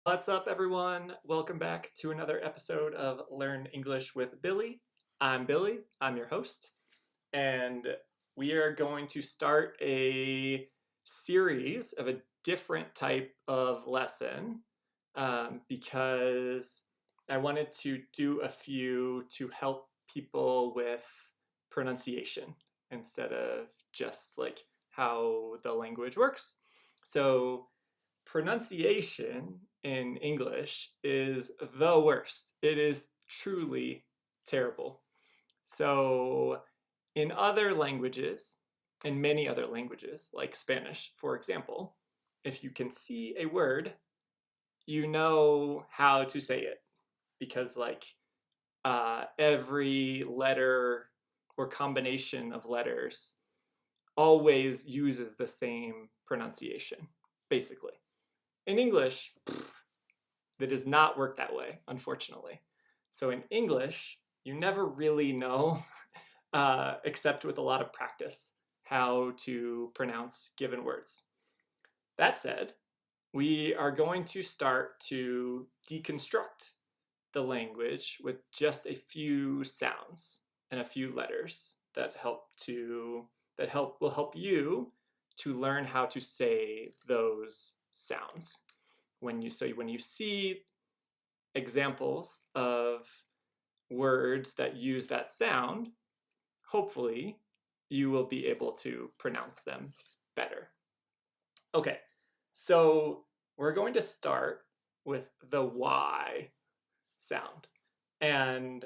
What's up, everyone? Welcome back to another episode of Learn English with Billy. I'm Billy, I'm your host, and we are going to start a series of a different type of lesson because I wanted to do a few to help people with pronunciation instead of just like how the language works. So, pronunciation in English is the worst. It is truly terrible. So, in other languages, in many other languages, like Spanish, for example, if you can see a word, you know how to say it because, every letter or combination of letters always uses the same pronunciation, basically. In English, that does not work that way, unfortunately. So in English, you never really know, except with a lot of practice, how to pronounce given words. That said, we are going to start to deconstruct the language with just a few sounds and a few letters that will help you to learn how to say those sounds. When you see examples of words that use that sound, hopefully you will be able to pronounce them better. Okay, so we're going to start with the Y sound. And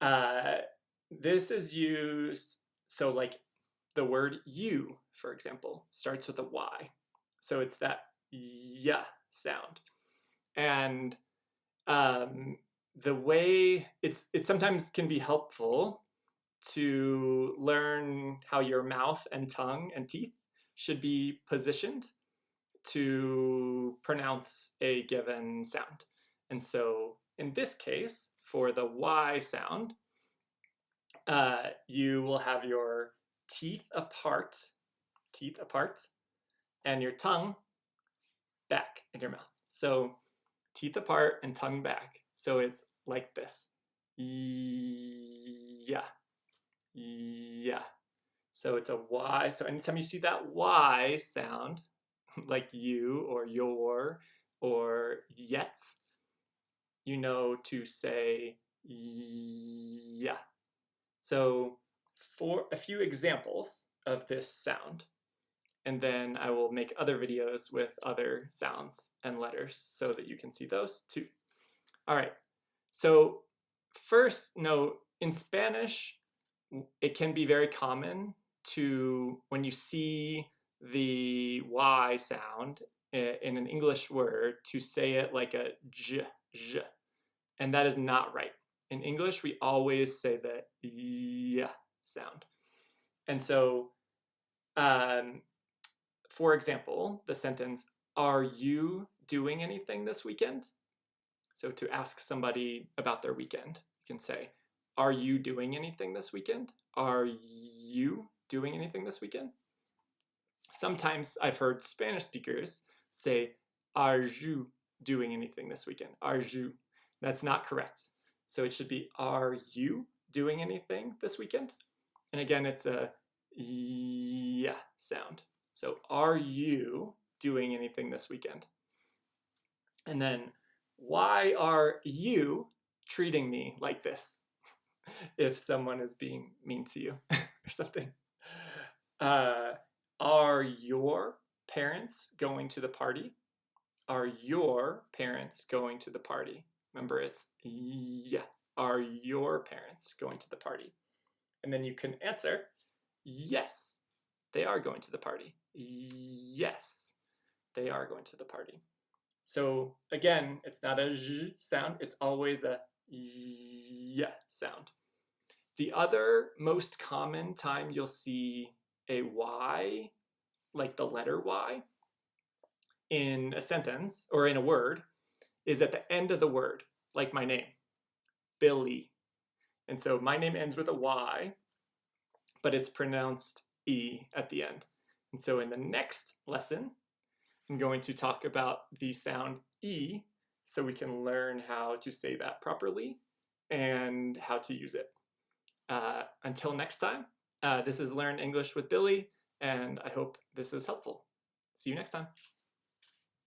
uh, this is used, so like the word you, for example, starts with a Y. So it's that yeah sound. And the way it sometimes can be helpful to learn how your mouth and tongue and teeth should be positioned to pronounce a given sound. And so in this case, for the Y sound, you will have your teeth apart, and your tongue back in your mouth. So teeth apart and tongue back. So it's like this. Yeah. Yeah. So it's a Y. So anytime you see that Y sound, like you or your or yet, you know to say yeah. So for a few examples of this sound, and then I will make other videos with other sounds and letters so that you can see those too. All right, so first note, in Spanish, it can be very common to, when you see the Y sound in an English word, to say it like a j, and that is not right. In English, we always say the y sound. And so, um, for example, the sentence, "Are you doing anything this weekend?" So to ask somebody about their weekend, you can say, "Are you doing anything this weekend? Are you doing anything this weekend?" Sometimes I've heard Spanish speakers say, "Are you doing anything this weekend? Are you?" That's not correct. So it should be, "Are you doing anything this weekend?" And again, it's a yeah sound. So are you doing anything this weekend? And then, why are you treating me like this? If someone is being mean to you or something. Uh, are your parents going to the party? Are your parents going to the party? Remember, it's yeah. Are your parents going to the party? And then you can answer, yes, they are going to the party. Yes, they are going to the party. So again, it's not a zh sound, it's always a yeah sound. The other most common time you'll see a Y, like the letter Y, in a sentence or in a word, is at the end of the word, like my name, Billy. And so my name ends with a Y, but it's pronounced E at the end. And so in the next lesson, I'm going to talk about the sound E so we can learn how to say that properly and how to use it. Until next time, this is Learn English with Billy, and I hope this was helpful. See you next time.